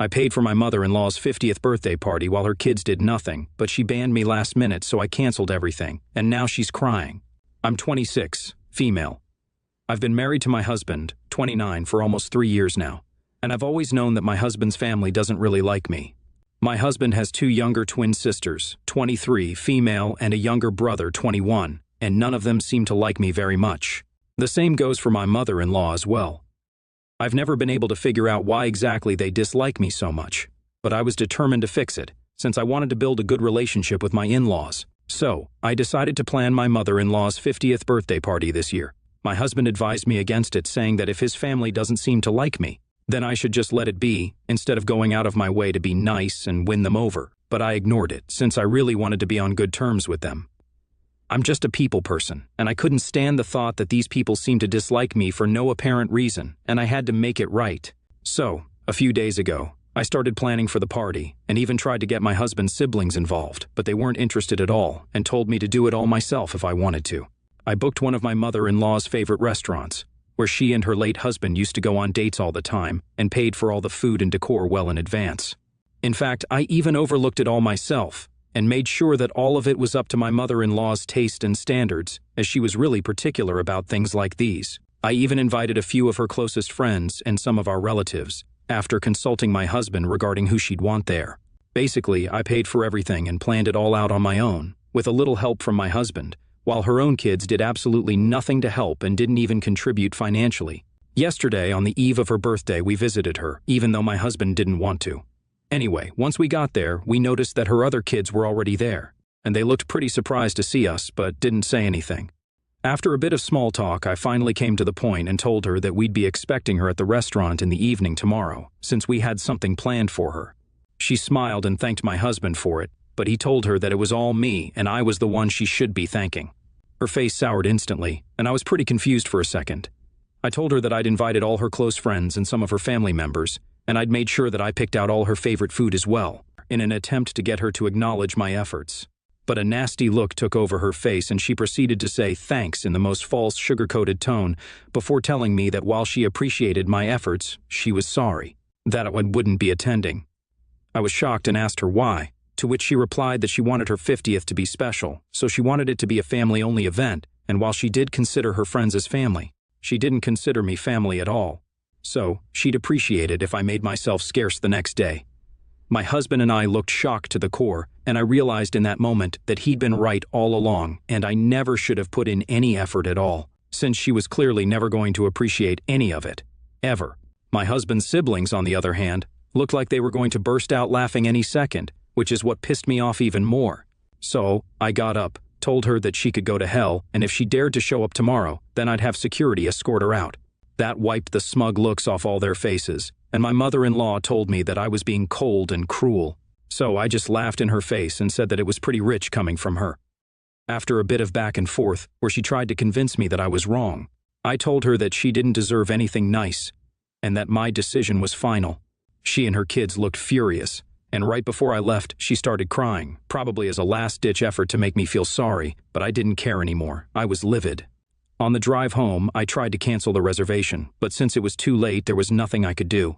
I paid for my mother-in-law's 50th birthday party while her kids did nothing, but she banned me last minute, so I canceled everything, and now she's crying. I'm 26, female. I've been married to my husband, 29, for almost 3 years now, and I've always known that my husband's family doesn't really like me. My husband has 2 younger twin sisters, 23, female, and a younger brother, 21, and none of them seem to like me very much. The same goes for my mother-in-law as well. I've never been able to figure out why exactly they dislike me so much, but I was determined to fix it, since I wanted to build a good relationship with my in-laws. So, I decided to plan my mother-in-law's 50th birthday party this year. My husband advised me against it, saying that if his family doesn't seem to like me, then I should just let it be, instead of going out of my way to be nice and win them over. But I ignored it, since I really wanted to be on good terms with them. I'm just a people person, and I couldn't stand the thought that these people seemed to dislike me for no apparent reason, and I had to make it right. So, a few days ago, I started planning for the party, and even tried to get my husband's siblings involved, but they weren't interested at all, and told me to do it all myself if I wanted to. I booked one of my mother-in-law's favorite restaurants, where she and her late husband used to go on dates all the time, and paid for all the food and decor well in advance. In fact, I even overlooked it all myself, and made sure that all of it was up to my mother-in-law's taste and standards, as she was really particular about things like these. I even invited a few of her closest friends and some of our relatives, after consulting my husband regarding who she'd want there. Basically, I paid for everything and planned it all out on my own, with a little help from my husband, while her own kids did absolutely nothing to help and didn't even contribute financially. Yesterday, on the eve of her birthday, we visited her, even though my husband didn't want to. Anyway, once we got there, we noticed that her other kids were already there, and they looked pretty surprised to see us, but didn't say anything. After a bit of small talk, I finally came to the point and told her that we'd be expecting her at the restaurant in the evening tomorrow, since we had something planned for her. She smiled and thanked my husband for it, but he told her that it was all me and I was the one she should be thanking. Her face soured instantly, and I was pretty confused for a second. I told her that I'd invited all her close friends and some of her family members, and I'd made sure that I picked out all her favorite food as well, in an attempt to get her to acknowledge my efforts. But a nasty look took over her face, and she proceeded to say thanks in the most false, sugar-coated tone, before telling me that while she appreciated my efforts, she was sorry that I wouldn't be attending. I was shocked and asked her why, to which she replied that she wanted her 50th to be special, so she wanted it to be a family-only event, and while she did consider her friends as family, she didn't consider me family at all. So, she'd appreciate it if I made myself scarce the next day. My husband and I looked shocked to the core, and I realized in that moment that he'd been right all along, and I never should have put in any effort at all, since she was clearly never going to appreciate any of it, ever. My husband's siblings, on the other hand, looked like they were going to burst out laughing any second, which is what pissed me off even more. So, I got up, told her that she could go to hell, and if she dared to show up tomorrow, then I'd have security escort her out. That wiped the smug looks off all their faces, and my mother-in-law told me that I was being cold and cruel. So I just laughed in her face and said that it was pretty rich coming from her. After a bit of back and forth, where she tried to convince me that I was wrong, I told her that she didn't deserve anything nice, and that my decision was final. She and her kids looked furious, and right before I left, she started crying, probably as a last-ditch effort to make me feel sorry, but I didn't care anymore. I was livid. On the drive home, I tried to cancel the reservation, but since it was too late, there was nothing I could do.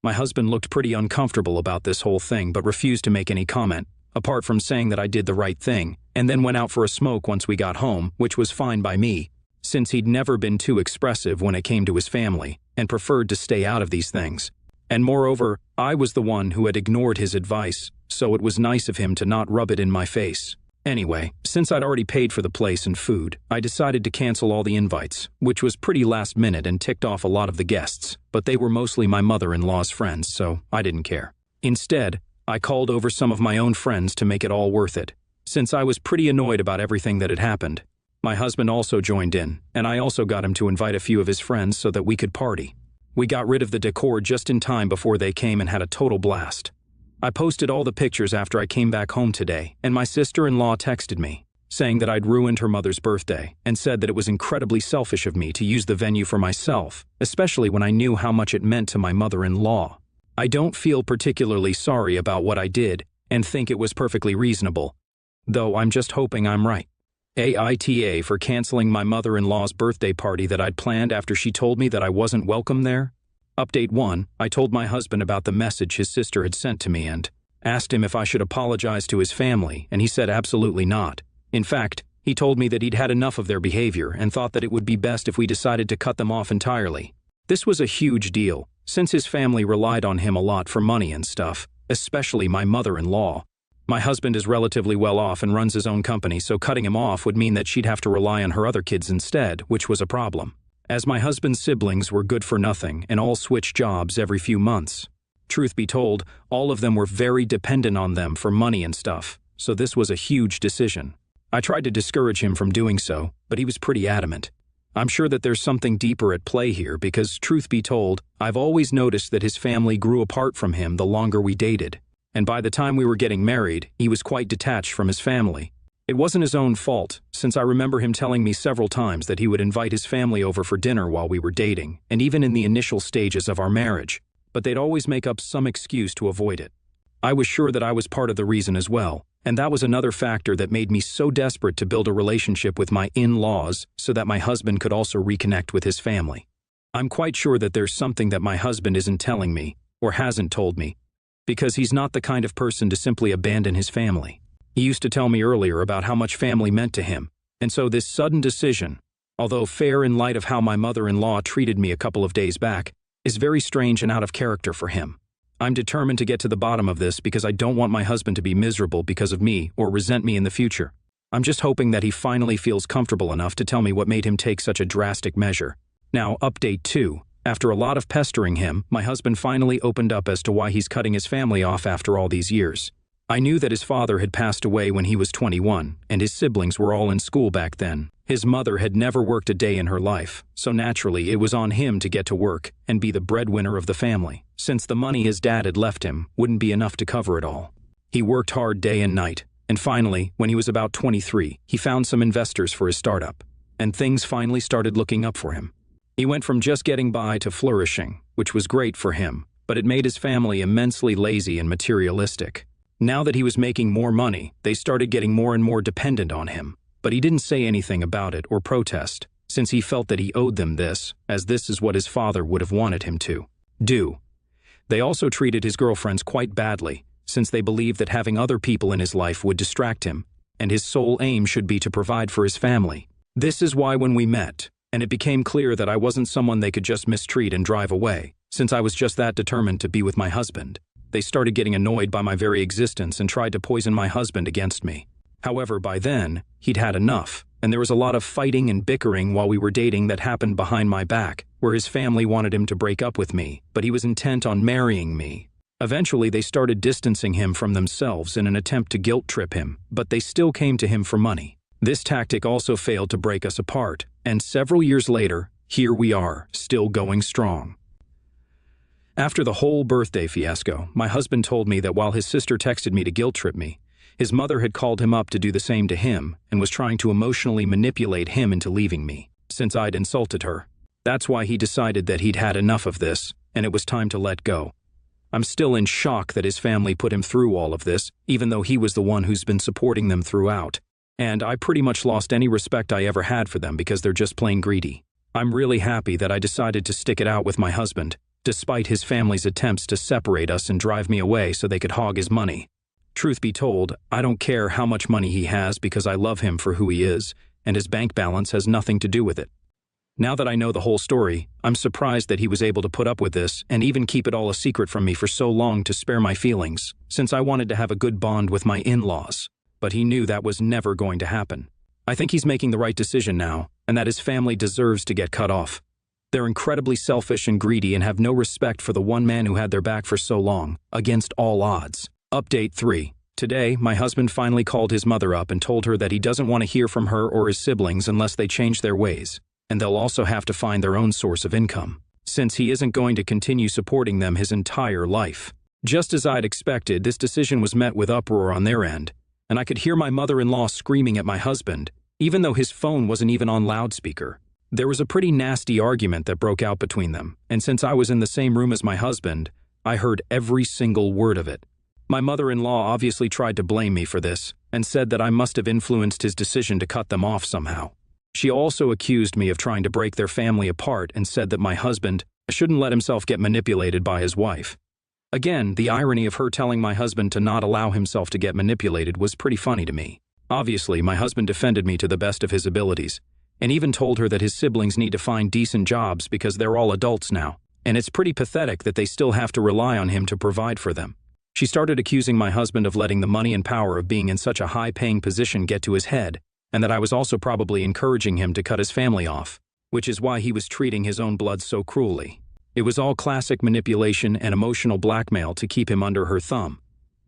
My husband looked pretty uncomfortable about this whole thing, but refused to make any comment, apart from saying that I did the right thing, and then went out for a smoke once we got home, which was fine by me, since he'd never been too expressive when it came to his family, and preferred to stay out of these things. And moreover, I was the one who had ignored his advice, so it was nice of him to not rub it in my face. Anyway, since I'd already paid for the place and food, I decided to cancel all the invites, which was pretty last minute and ticked off a lot of the guests, but they were mostly my mother-in-law's friends, so I didn't care. Instead, I called over some of my own friends to make it all worth it, since I was pretty annoyed about everything that had happened. My husband also joined in, and I also got him to invite a few of his friends so that we could party. We got rid of the decor just in time before they came and had a total blast. I posted all the pictures after I came back home today, and my sister-in-law texted me, saying that I'd ruined her mother's birthday, and said that it was incredibly selfish of me to use the venue for myself, especially when I knew how much it meant to my mother-in-law. I don't feel particularly sorry about what I did, and think it was perfectly reasonable, though I'm just hoping I'm right. AITA for canceling my mother-in-law's birthday party that I'd planned after she told me that I wasn't welcome there? Update 1. I told my husband about the message his sister had sent to me and asked him if I should apologize to his family, and he said absolutely not. In fact, he told me that he'd had enough of their behavior and thought that it would be best if we decided to cut them off entirely. This was a huge deal, since his family relied on him a lot for money and stuff, especially my mother-in-law. My husband is relatively well off and runs his own company, so cutting him off would mean that she'd have to rely on her other kids instead, which was a problem, as my husband's siblings were good for nothing and all switched jobs every few months. Truth be told, all of them were very dependent on them for money and stuff, so this was a huge decision. I tried to discourage him from doing so, but he was pretty adamant. I'm sure that there's something deeper at play here because, truth be told, I've always noticed that his family grew apart from him the longer we dated, and by the time we were getting married, he was quite detached from his family. It wasn't his own fault, since I remember him telling me several times that he would invite his family over for dinner while we were dating, and even in the initial stages of our marriage, but they'd always make up some excuse to avoid it. I was sure that I was part of the reason as well, and that was another factor that made me so desperate to build a relationship with my in-laws so that my husband could also reconnect with his family. I'm quite sure that there's something that my husband isn't telling me, or hasn't told me, because he's not the kind of person to simply abandon his family. He used to tell me earlier about how much family meant to him, and so this sudden decision, although fair in light of how my mother-in-law treated me a couple of days back, is very strange and out of character for him. I'm determined to get to the bottom of this because I don't want my husband to be miserable because of me or resent me in the future. I'm just hoping that he finally feels comfortable enough to tell me what made him take such a drastic measure. Now, update 2. After a lot of pestering him, my husband finally opened up as to why he's cutting his family off after all these years. I knew that his father had passed away when he was 21, and his siblings were all in school back then. His mother had never worked a day in her life, so naturally it was on him to get to work and be the breadwinner of the family, since the money his dad had left him wouldn't be enough to cover it all. He worked hard day and night, and finally, when he was about 23, he found some investors for his startup, and things finally started looking up for him. He went from just getting by to flourishing, which was great for him, but it made his family immensely lazy and materialistic. Now that he was making more money, they started getting more and more dependent on him, but he didn't say anything about it or protest, since he felt that he owed them this, as this is what his father would have wanted him to do. They also treated his girlfriends quite badly, since they believed that having other people in his life would distract him, and his sole aim should be to provide for his family. This is why when we met, and it became clear that I wasn't someone they could just mistreat and drive away, since I was just that determined to be with my husband, they started getting annoyed by my very existence and tried to poison my husband against me. However, by then, he'd had enough, and there was a lot of fighting and bickering while we were dating that happened behind my back, where his family wanted him to break up with me, but he was intent on marrying me. Eventually, they started distancing him from themselves in an attempt to guilt-trip him, but they still came to him for money. This tactic also failed to break us apart, and several years later, here we are, still going strong. After the whole birthday fiasco, my husband told me that while his sister texted me to guilt-trip me, his mother had called him up to do the same to him and was trying to emotionally manipulate him into leaving me, since I'd insulted her. That's why he decided that he'd had enough of this, and it was time to let go. I'm still in shock that his family put him through all of this, even though he was the one who's been supporting them throughout. And I pretty much lost any respect I ever had for them because they're just plain greedy. I'm really happy that I decided to stick it out with my husband, despite his family's attempts to separate us and drive me away so they could hog his money. Truth be told, I don't care how much money he has because I love him for who he is, and his bank balance has nothing to do with it. Now that I know the whole story, I'm surprised that he was able to put up with this and even keep it all a secret from me for so long to spare my feelings, since I wanted to have a good bond with my in-laws. But he knew that was never going to happen. I think he's making the right decision now, and that his family deserves to get cut off. They're incredibly selfish and greedy and have no respect for the one man who had their back for so long, against all odds. Update 3. Today, my husband finally called his mother up and told her that he doesn't want to hear from her or his siblings unless they change their ways, and they'll also have to find their own source of income, since he isn't going to continue supporting them his entire life. Just as I'd expected, this decision was met with uproar on their end, and I could hear my mother-in-law screaming at my husband, even though his phone wasn't even on loudspeaker. There was a pretty nasty argument that broke out between them, and since I was in the same room as my husband, I heard every single word of it. My mother-in-law obviously tried to blame me for this, and said that I must have influenced his decision to cut them off somehow. She also accused me of trying to break their family apart and said that my husband Shouldn't let himself get manipulated by his wife. Again, the irony of her telling my husband to not allow himself to get manipulated was pretty funny to me. Obviously, my husband defended me to the best of his abilities, and even told her that his siblings need to find decent jobs because they're all adults now, and it's pretty pathetic that they still have to rely on him to provide for them. She started accusing my husband of letting the money and power of being in such a high-paying position get to his head, and that I was also probably encouraging him to cut his family off, which is why he was treating his own blood so cruelly. It was all classic manipulation and emotional blackmail to keep him under her thumb,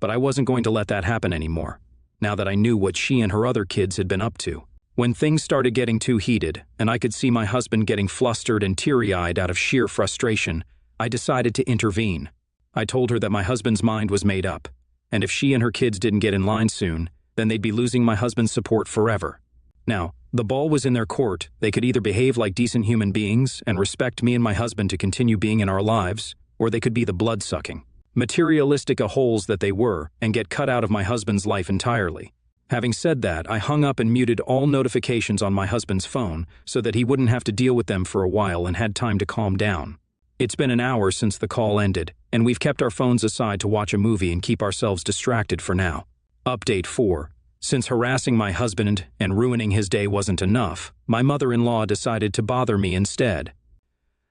but I wasn't going to let that happen anymore, now that I knew what she and her other kids had been up to. When things started getting too heated, and I could see my husband getting flustered and teary-eyed out of sheer frustration, I decided to intervene. I told her that my husband's mind was made up, and if she and her kids didn't get in line soon, then they'd be losing my husband's support forever. Now, the ball was in their court. They could either behave like decent human beings and respect me and my husband to continue being in our lives, or they could be the blood-sucking, materialistic a-holes that they were and get cut out of my husband's life entirely. Having said that, I hung up and muted all notifications on my husband's phone so that he wouldn't have to deal with them for a while and had time to calm down. It's been an hour since the call ended, and we've kept our phones aside to watch a movie and keep ourselves distracted for now. Update 4. Since harassing my husband and ruining his day wasn't enough, my mother-in-law decided to bother me instead.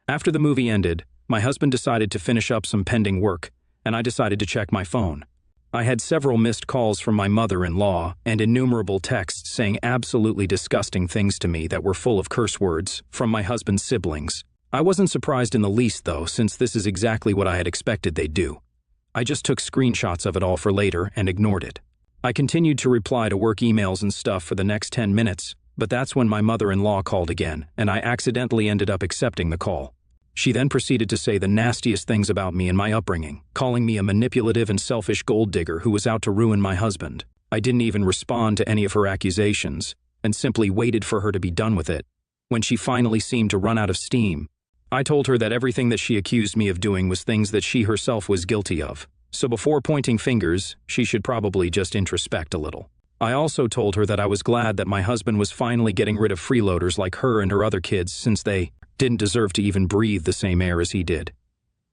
After the movie ended, my husband decided to finish up some pending work, and I decided to check my phone. I had several missed calls from my mother-in-law and innumerable texts saying absolutely disgusting things to me that were full of curse words from my husband's siblings. I wasn't surprised in the least, though, since this is exactly what I had expected they'd do. I just took screenshots of it all for later and ignored it. I continued to reply to work emails and stuff for the next 10 minutes, but that's when my mother-in-law called again, and I accidentally ended up accepting the call. She then proceeded to say the nastiest things about me and my upbringing, calling me a manipulative and selfish gold digger who was out to ruin my husband. I didn't even respond to any of her accusations, and simply waited for her to be done with it. When she finally seemed to run out of steam, I told her that everything that she accused me of doing was things that she herself was guilty of. So before pointing fingers, she should probably just introspect a little. I also told her that I was glad that my husband was finally getting rid of freeloaders like her and her other kids, since they didn't deserve to even breathe the same air as he did.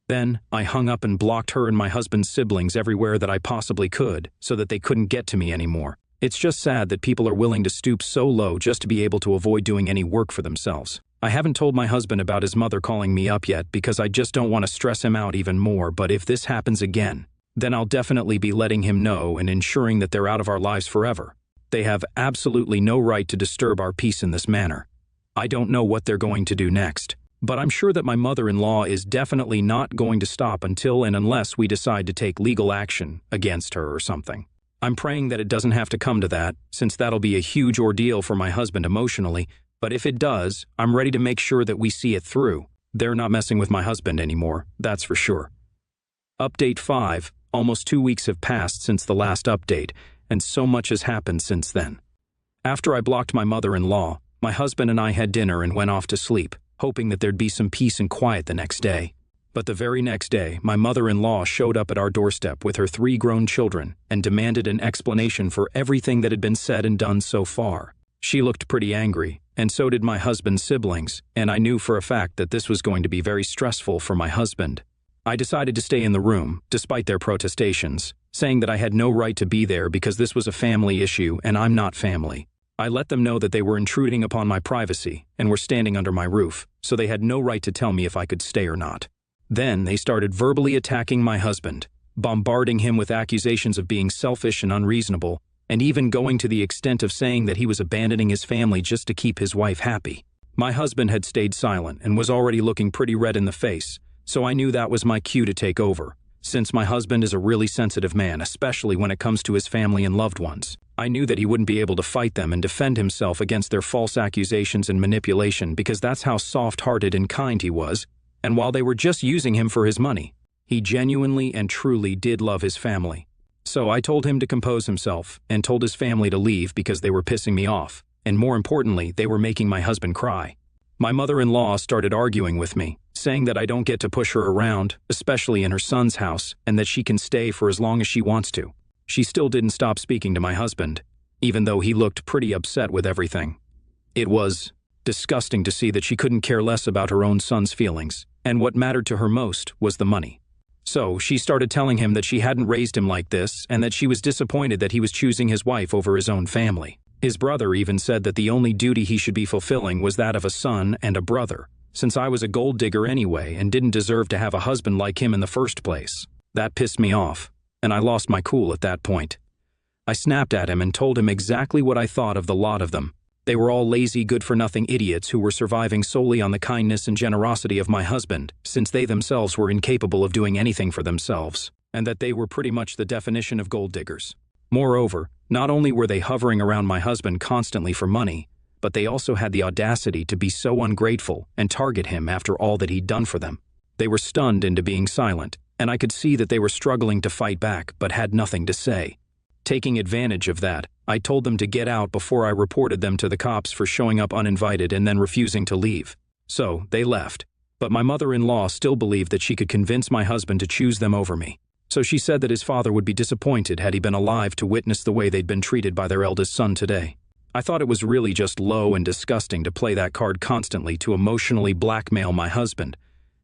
Then, I hung up and blocked her and my husband's siblings everywhere that I possibly could, so that they couldn't get to me anymore. It's just sad that people are willing to stoop so low just to be able to avoid doing any work for themselves. I haven't told my husband about his mother calling me up yet because I just don't want to stress him out even more, but if this happens again, then I'll definitely be letting him know and ensuring that they're out of our lives forever. They have absolutely no right to disturb our peace in this manner. I don't know what they're going to do next, but I'm sure that my mother-in-law is definitely not going to stop until and unless we decide to take legal action against her or something. I'm praying that it doesn't have to come to that, since that'll be a huge ordeal for my husband emotionally, but if it does, I'm ready to make sure that we see it through. They're not messing with my husband anymore, that's for sure. Update 5. Almost 2 weeks have passed since the last update, and so much has happened since then. After I blocked my mother-in-law, my husband and I had dinner and went off to sleep, hoping that there'd be some peace and quiet the next day. But the very next day, my mother-in-law showed up at our doorstep with her 3 grown children and demanded an explanation for everything that had been said and done so far. She looked pretty angry, and so did my husband's siblings, and I knew for a fact that this was going to be very stressful for my husband. I decided to stay in the room, despite their protestations, saying that I had no right to be there because this was a family issue and I'm not family. I let them know that they were intruding upon my privacy and were standing under my roof, so they had no right to tell me if I could stay or not. Then they started verbally attacking my husband, bombarding him with accusations of being selfish and unreasonable, and even going to the extent of saying that he was abandoning his family just to keep his wife happy. My husband had stayed silent and was already looking pretty red in the face, so I knew that was my cue to take over. Since my husband is a really sensitive man, especially when it comes to his family and loved ones, I knew that he wouldn't be able to fight them and defend himself against their false accusations and manipulation because that's how soft-hearted and kind he was, and while they were just using him for his money, he genuinely and truly did love his family. So I told him to compose himself and told his family to leave because they were pissing me off, and more importantly, they were making my husband cry. My mother-in-law started arguing with me, saying that I don't get to push her around, especially in her son's house, and that she can stay for as long as she wants to. She still didn't stop speaking to my husband, even though he looked pretty upset with everything. It was disgusting to see that she couldn't care less about her own son's feelings, And what mattered to her most was the money. So she started telling him that she hadn't raised him like this and that she was disappointed that he was choosing his wife over his own family. His brother even said that the only duty he should be fulfilling was that of a son and a brother, since I was a gold digger anyway and didn't deserve to have a husband like him in the first place. That pissed me off, and I lost my cool at that point. I snapped at him and told him exactly what I thought of the lot of them. They were all lazy, good-for-nothing idiots who were surviving solely on the kindness and generosity of my husband, since they themselves were incapable of doing anything for themselves, and that they were pretty much the definition of gold diggers. Moreover, not only were they hovering around my husband constantly for money, but they also had the audacity to be so ungrateful and target him after all that he'd done for them. They were stunned into being silent, and I could see that they were struggling to fight back but had nothing to say. Taking advantage of that, I told them to get out before I reported them to the cops for showing up uninvited and then refusing to leave. So, they left. But my mother-in-law still believed that she could convince my husband to choose them over me. So she said that his father would be disappointed had he been alive to witness the way they'd been treated by their eldest son today. I thought it was really just low and disgusting to play that card constantly to emotionally blackmail my husband,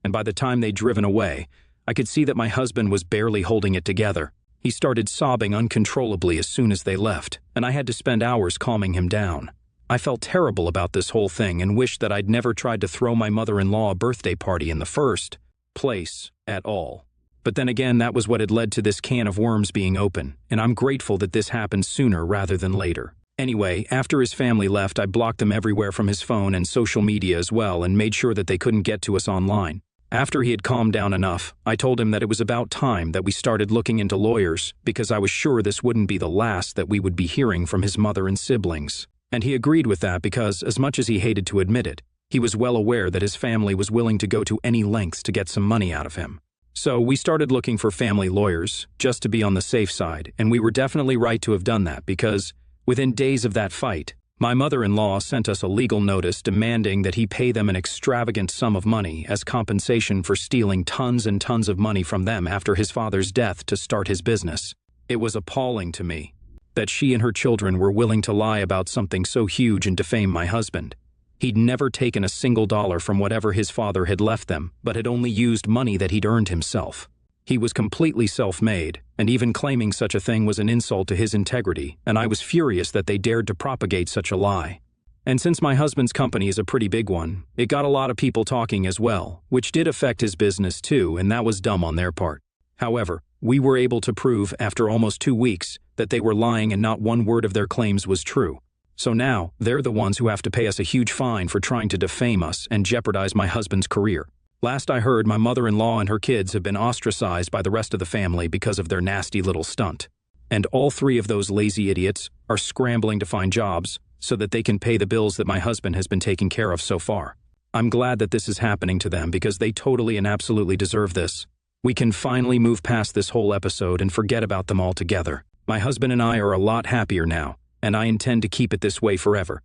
and by the time they'd driven away, I could see that my husband was barely holding it together. He started sobbing uncontrollably as soon as they left, and I had to spend hours calming him down. I felt terrible about this whole thing and wished that I'd never tried to throw my mother-in-law a birthday party in the first place at all. But then again, that was what had led to this can of worms being open, and I'm grateful that this happened sooner rather than later. Anyway, after his family left, I blocked them everywhere from his phone and social media as well and made sure that they couldn't get to us online. After he had calmed down enough, I told him that it was about time that we started looking into lawyers because I was sure this wouldn't be the last that we would be hearing from his mother and siblings. And he agreed with that because, as much as he hated to admit it, he was well aware that his family was willing to go to any lengths to get some money out of him. So we started looking for family lawyers, just to be on the safe side, and we were definitely right to have done that because, within days of that fight, my mother-in-law sent us a legal notice demanding that he pay them an extravagant sum of money as compensation for stealing tons and tons of money from them after his father's death to start his business. It was appalling to me that she and her children were willing to lie about something so huge and defame my husband. He'd never taken a single dollar from whatever his father had left them, but had only used money that he'd earned himself. He was completely self-made, and even claiming such a thing was an insult to his integrity, and I was furious that they dared to propagate such a lie. And since my husband's company is a pretty big one, it got a lot of people talking as well, which did affect his business too, and that was dumb on their part. However, we were able to prove, after almost 2 weeks, that they were lying and not one word of their claims was true. So now, they're the ones who have to pay us a huge fine for trying to defame us and jeopardize my husband's career. Last I heard, my mother-in-law and her kids have been ostracized by the rest of the family because of their nasty little stunt. And all 3 of those lazy idiots are scrambling to find jobs so that they can pay the bills that my husband has been taking care of so far. I'm glad that this is happening to them because they totally and absolutely deserve this. We can finally move past this whole episode and forget about them altogether. My husband and I are a lot happier now, and I intend to keep it this way forever.